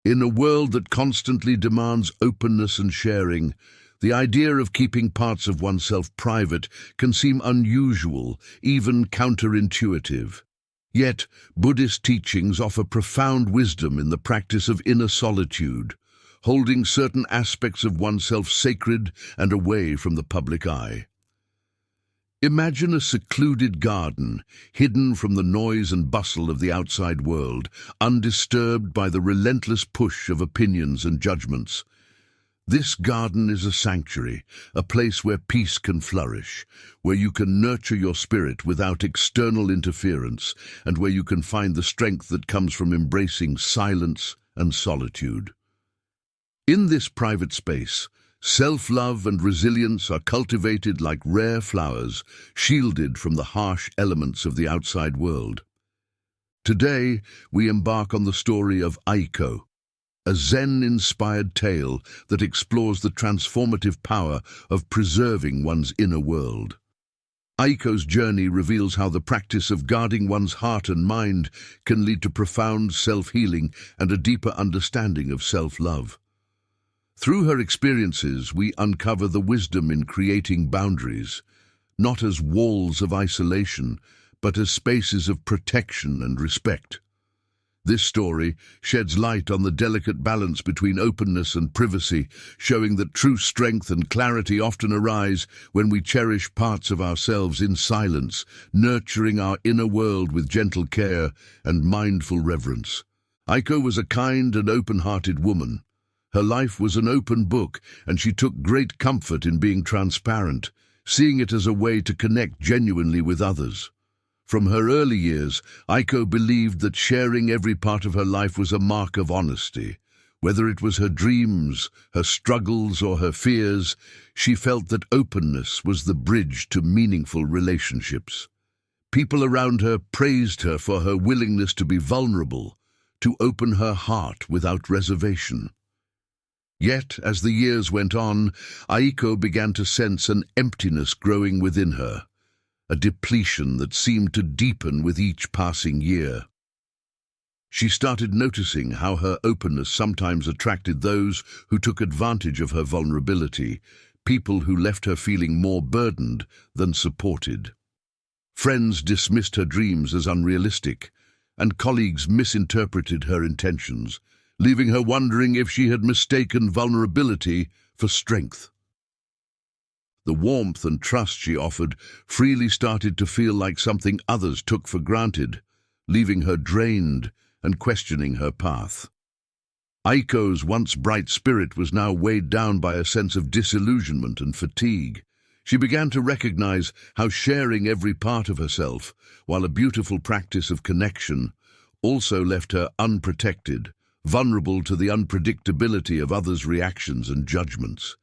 In a world that constantly demands openness and sharing, the idea of keeping parts of oneself private can seem unusual, even counterintuitive. Yet, Buddhist teachings offer profound wisdom in the practice of inner solitude, holding certain aspects of oneself sacred and away from the public eye. Imagine a secluded garden, hidden from the noise and bustle of the outside world, undisturbed by the relentless push of opinions and judgments. This garden is a sanctuary, a place where peace can flourish, where you can nurture your spirit without external interference, and where you can find the strength that comes from embracing silence and solitude. In this private space, self-love and resilience are cultivated like rare flowers, shielded from the harsh elements of the outside world. Today, we embark on the story of Aiko, a Zen-inspired tale that explores the transformative power of preserving one's inner world. Aiko's journey reveals how the practice of guarding one's heart and mind can lead to profound self-healing and a deeper understanding of self-love. Through her experiences, we uncover the wisdom in creating boundaries, not as walls of isolation, but as spaces of protection and respect. This story sheds light on the delicate balance between openness and privacy, showing that true strength and clarity often arise when we cherish parts of ourselves in silence, nurturing our inner world with gentle care and mindful reverence. Aiko was a kind and open-hearted woman. Her life was an open book, and she took great comfort in being transparent, seeing it as a way to connect genuinely with others. From her early years, Aiko believed that sharing every part of her life was a mark of honesty. Whether it was her dreams, her struggles, or her fears, she felt that openness was the bridge to meaningful relationships. People around her praised her for her willingness to be vulnerable, to open her heart without reservation. Yet, as the years went on, Aiko began to sense an emptiness growing within her, a depletion that seemed to deepen with each passing year. She started noticing how her openness sometimes attracted those who took advantage of her vulnerability, people who left her feeling more burdened than supported. Friends dismissed her dreams as unrealistic, and colleagues misinterpreted her intentions, leaving her wondering if she had mistaken vulnerability for strength. The warmth and trust she offered freely started to feel like something others took for granted, leaving her drained and questioning her path. Aiko's once bright spirit was now weighed down by a sense of disillusionment and fatigue. She began to recognize how sharing every part of herself, while a beautiful practice of connection, also left her unprotected, vulnerable to the unpredictability of others' reactions and judgments.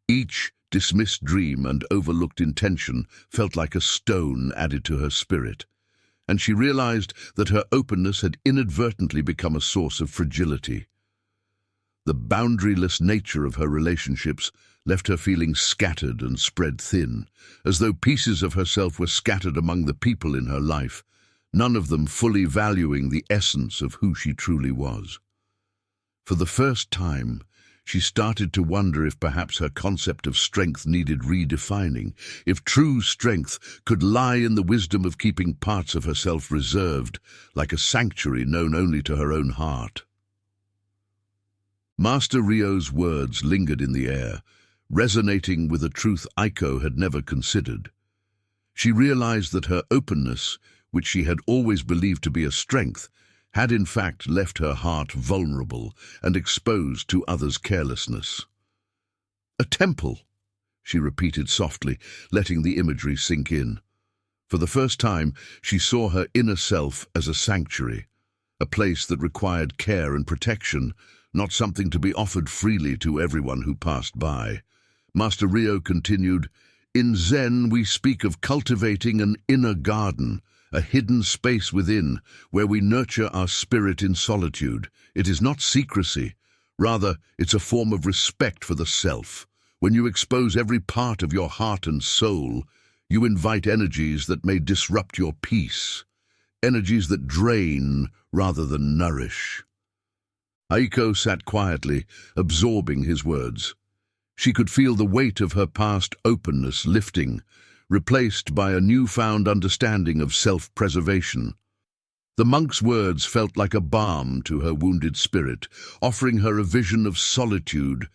Each dismissed dream and overlooked intention felt like a stone added to her spirit, and she realized that her openness had inadvertently become a source of fragility. The boundaryless nature of her relationships left her feeling scattered and spread thin, as though pieces of herself were scattered among the people in her life, none of them fully valuing the essence of who she truly was. For the first time, she started to wonder if perhaps her concept of strength needed redefining, if true strength could lie in the wisdom of keeping parts of herself reserved, like a sanctuary known only to her own heart. Master Ryo's words lingered in the air, resonating with a truth Aiko had never considered. She realized that her openness, which she had always believed to be a strength, had in fact left her heart vulnerable and exposed to others' carelessness. "A temple," she repeated softly, letting the imagery sink in. For the first time, she saw her inner self as a sanctuary, a place that required care and protection, not something to be offered freely to everyone who passed by. Master Ryo continued, "In Zen, we speak of cultivating an inner garden, a hidden space within, where we nurture our spirit in solitude. It is not secrecy. Rather, it's a form of respect for the self. When you expose every part of your heart and soul, you invite energies that may disrupt your peace, energies that drain rather than nourish." Aiko sat quietly, absorbing his words. She could feel the weight of her past openness lifting, replaced by a newfound understanding of self-preservation. The monk's words felt like a balm to her wounded spirit, offering her a vision of solitude,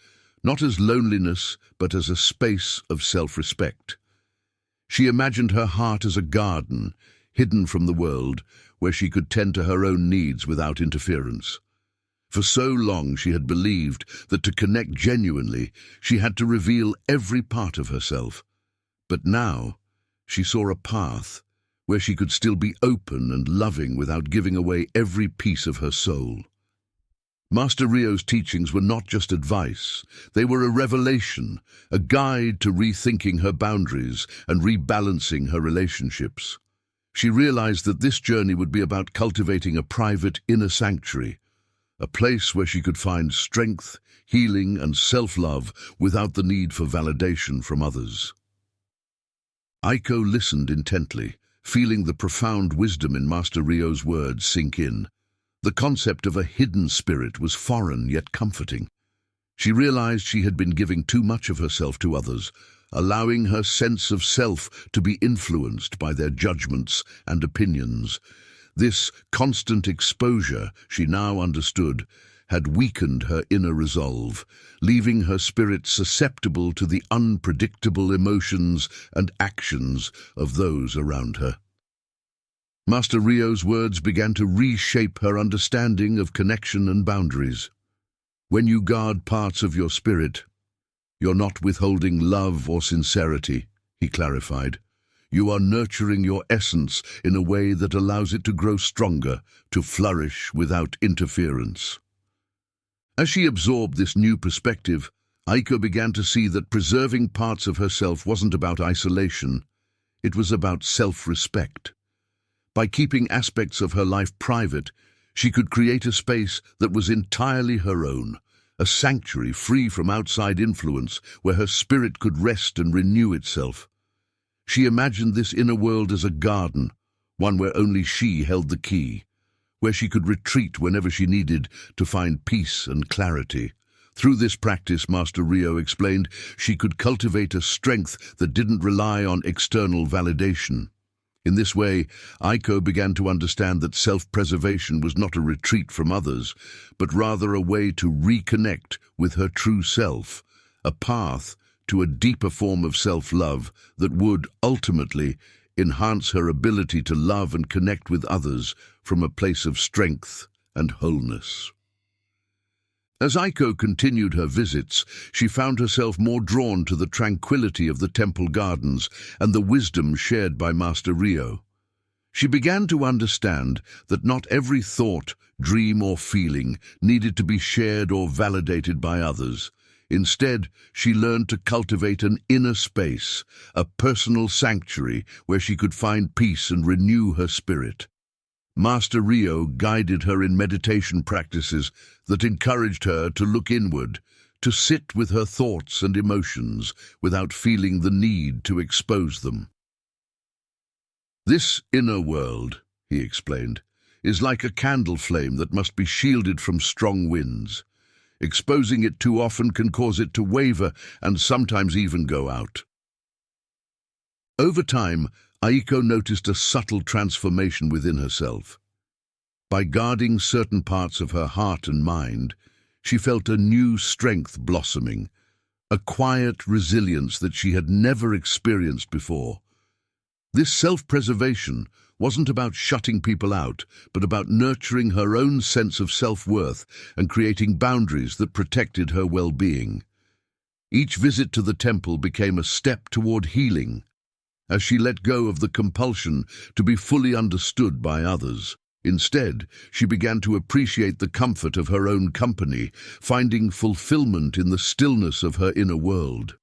not as loneliness, but as a space of self-respect. She imagined her heart as a garden, hidden from the world, where she could tend to her own needs without interference. For so long she had believed that to connect genuinely, she had to reveal every part of herself. But now, she saw a path where she could still be open and loving without giving away every piece of her soul. Master Ryo's teachings were not just advice, they were a revelation, a guide to rethinking her boundaries and rebalancing her relationships. She realized that this journey would be about cultivating a private inner sanctuary, a place where she could find strength, healing, and self-love without the need for validation from others. Aiko listened intently, feeling the profound wisdom in Master Ryo's words sink in. The concept of a hidden spirit was foreign yet comforting. She realized she had been giving too much of herself to others, allowing her sense of self to be influenced by their judgments and opinions. This constant exposure, she now understood, had weakened her inner resolve, leaving her spirit susceptible to the unpredictable emotions and actions of those around her. Master Ryo's words began to reshape her understanding of connection and boundaries. When you guard parts of your spirit, you're not withholding love or sincerity, he clarified. You are nurturing your essence in a way that allows it to grow stronger, to flourish without interference. As she absorbed this new perspective, Aiko began to see that preserving parts of herself wasn't about isolation, it was about self-respect. By keeping aspects of her life private, she could create a space that was entirely her own, a sanctuary free from outside influence where her spirit could rest and renew itself. She imagined this inner world as a garden, one where only she held the key, where she could retreat whenever she needed to find peace and clarity. Through this practice, Master Ryo explained, she could cultivate a strength that didn't rely on external validation. In this way, Aiko began to understand that self-preservation was not a retreat from others, but rather a way to reconnect with her true self, a path to a deeper form of self-love that would, ultimately, enhance her ability to love and connect with others from a place of strength and wholeness. As Aiko continued her visits, she found herself more drawn to the tranquility of the temple gardens and the wisdom shared by Master Ryo. She began to understand that not every thought, dream, or feeling needed to be shared or validated by others. Instead, she learned to cultivate an inner space, a personal sanctuary where she could find peace and renew her spirit. Master Ryo guided her in meditation practices that encouraged her to look inward, to sit with her thoughts and emotions without feeling the need to expose them. This inner world, he explained, is like a candle flame that must be shielded from strong winds. Exposing it too often can cause it to waver and sometimes even go out. Over time, Aiko noticed a subtle transformation within herself. By guarding certain parts of her heart and mind, she felt a new strength blossoming, a quiet resilience that she had never experienced before. This self-preservation wasn't about shutting people out, but about nurturing her own sense of self-worth and creating boundaries that protected her well-being. Each visit to the temple became a step toward healing, as she let go of the compulsion to be fully understood by others. Instead, she began to appreciate the comfort of her own company, finding fulfillment in the stillness of her inner world.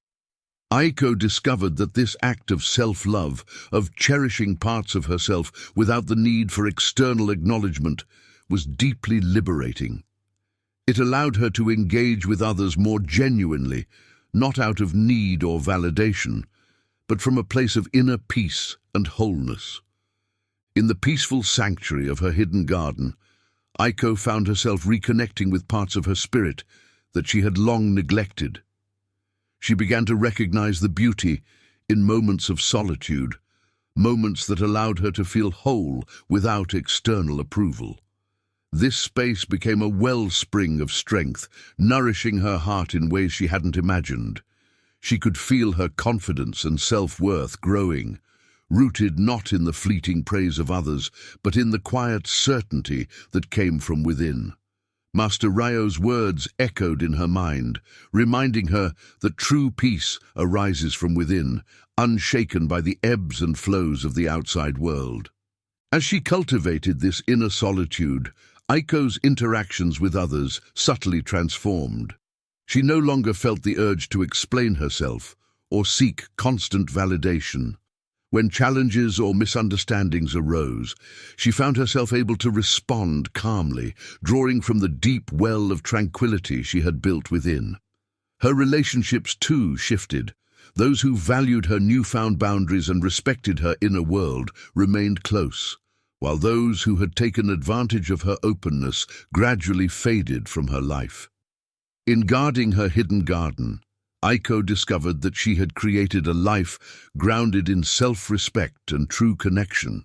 Aiko discovered that this act of self-love, of cherishing parts of herself without the need for external acknowledgement, was deeply liberating. It allowed her to engage with others more genuinely, not out of need or validation, but from a place of inner peace and wholeness. In the peaceful sanctuary of her hidden garden, Aiko found herself reconnecting with parts of her spirit that she had long neglected. She began to recognize the beauty in moments of solitude, moments that allowed her to feel whole without external approval. This space became a wellspring of strength, nourishing her heart in ways she hadn't imagined. She could feel her confidence and self-worth growing, rooted not in the fleeting praise of others, but in the quiet certainty that came from within. Master Ryo's words echoed in her mind, reminding her that true peace arises from within, unshaken by the ebbs and flows of the outside world. As she cultivated this inner solitude, Aiko's interactions with others subtly transformed. She no longer felt the urge to explain herself or seek constant validation. When challenges or misunderstandings arose, she found herself able to respond calmly, drawing from the deep well of tranquility she had built within. Her relationships too shifted. Those who valued her newfound boundaries and respected her inner world remained close, while those who had taken advantage of her openness gradually faded from her life. In guarding her hidden garden, Aiko discovered that she had created a life grounded in self-respect and true connection,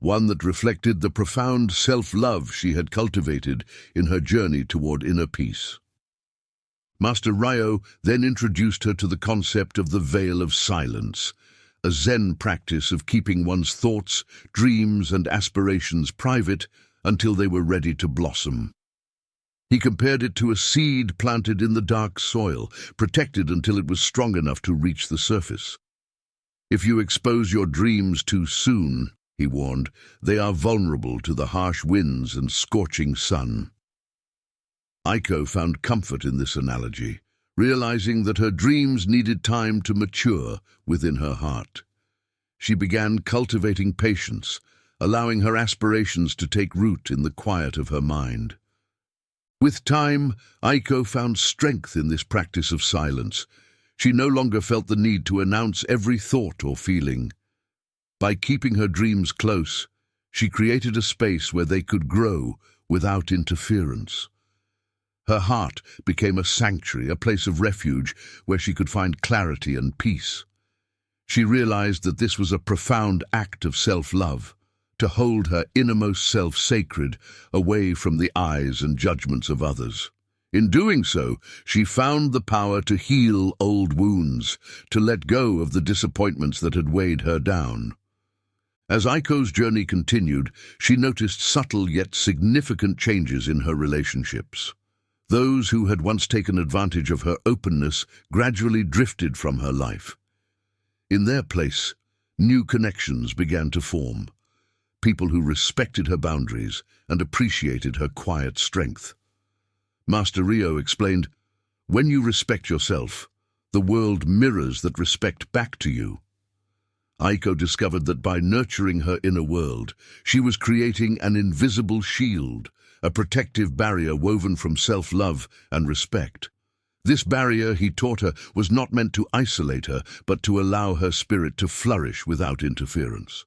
one that reflected the profound self-love she had cultivated in her journey toward inner peace. Master Ryo then introduced her to the concept of the veil of silence, a Zen practice of keeping one's thoughts, dreams, and aspirations private until they were ready to blossom. He compared it to a seed planted in the dark soil, protected until it was strong enough to reach the surface. If you expose your dreams too soon, he warned, they are vulnerable to the harsh winds and scorching sun. Aiko found comfort in this analogy, realizing that her dreams needed time to mature within her heart. She began cultivating patience, allowing her aspirations to take root in the quiet of her mind. With time, Aiko found strength in this practice of silence. She no longer felt the need to announce every thought or feeling. By keeping her dreams close, she created a space where they could grow without interference. Her heart became a sanctuary, a place of refuge where she could find clarity and peace. She realized that this was a profound act of self-love, to hold her innermost self sacred, away from the eyes and judgments of others. In doing so, she found the power to heal old wounds, to let go of the disappointments that had weighed her down. As Aiko's journey continued, she noticed subtle yet significant changes in her relationships. Those who had once taken advantage of her openness gradually drifted from her life. In their place, new connections began to form. People who respected her boundaries and appreciated her quiet strength. Master Ryo explained, "When you respect yourself, the world mirrors that respect back to you." Aiko discovered that by nurturing her inner world, she was creating an invisible shield, a protective barrier woven from self-love and respect. This barrier, he taught her, was not meant to isolate her, but to allow her spirit to flourish without interference.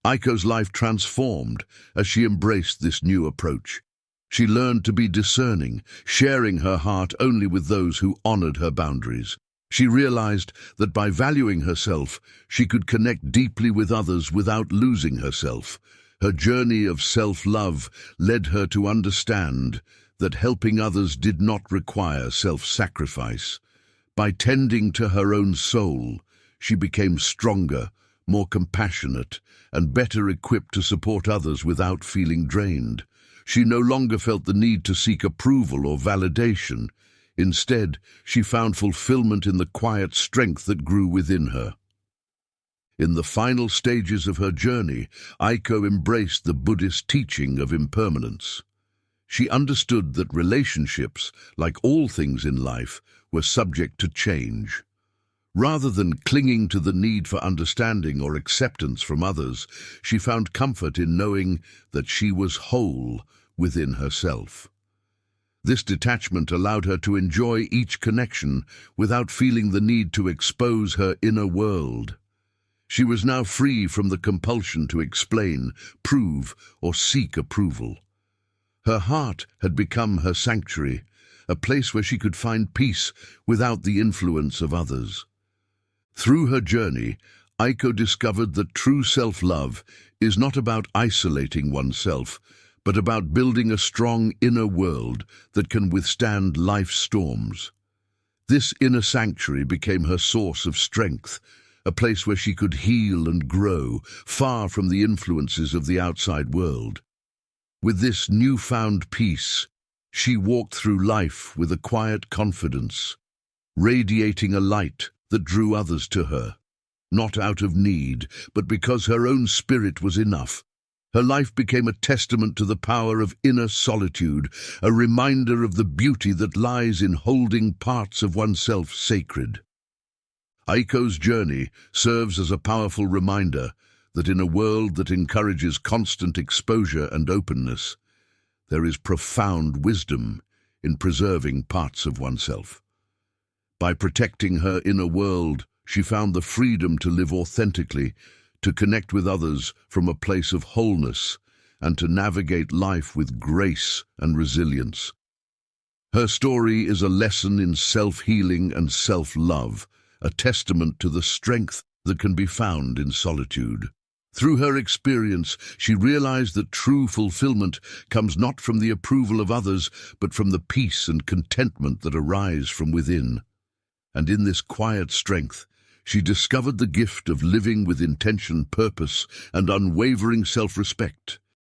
Aiko's life transformed as she embraced this new approach. She learned to be discerning, sharing her heart only with those who honored her boundaries. She realized that by valuing herself, she could connect deeply with others without losing herself. Her journey of self-love led her to understand that helping others did not require self-sacrifice. By tending to her own soul, she became stronger, more compassionate, and better equipped to support others without feeling drained. She no longer felt the need to seek approval or validation. Instead, she found fulfillment in the quiet strength that grew within her. In the final stages of her journey, Aiko embraced the Buddhist teaching of impermanence. She understood that relationships, like all things in life, were subject to change. Rather than clinging to the need for understanding or acceptance from others, she found comfort in knowing that she was whole within herself. This detachment allowed her to enjoy each connection without feeling the need to expose her inner world. She was now free from the compulsion to explain, prove, or seek approval. Her heart had become her sanctuary, a place where she could find peace without the influence of others. Through her journey, Aiko discovered that true self-love is not about isolating oneself, but about building a strong inner world that can withstand life's storms. This inner sanctuary became her source of strength, a place where she could heal and grow, far from the influences of the outside world. With this newfound peace, she walked through life with a quiet confidence, radiating a light that drew others to her, not out of need, but because her own spirit was enough. Her life became a testament to the power of inner solitude, a reminder of the beauty that lies in holding parts of oneself sacred. Aiko's journey serves as a powerful reminder that in a world that encourages constant exposure and openness, there is profound wisdom in preserving parts of oneself. By protecting her inner world, she found the freedom to live authentically, to connect with others from a place of wholeness, and to navigate life with grace and resilience. Her story is a lesson in self-healing and self-love, a testament to the strength that can be found in solitude. Through her experience, she realized that true fulfillment comes not from the approval of others, but from the peace and contentment that arise from within. And in this quiet strength, she discovered the gift of living with intention, purpose, and unwavering self-respect.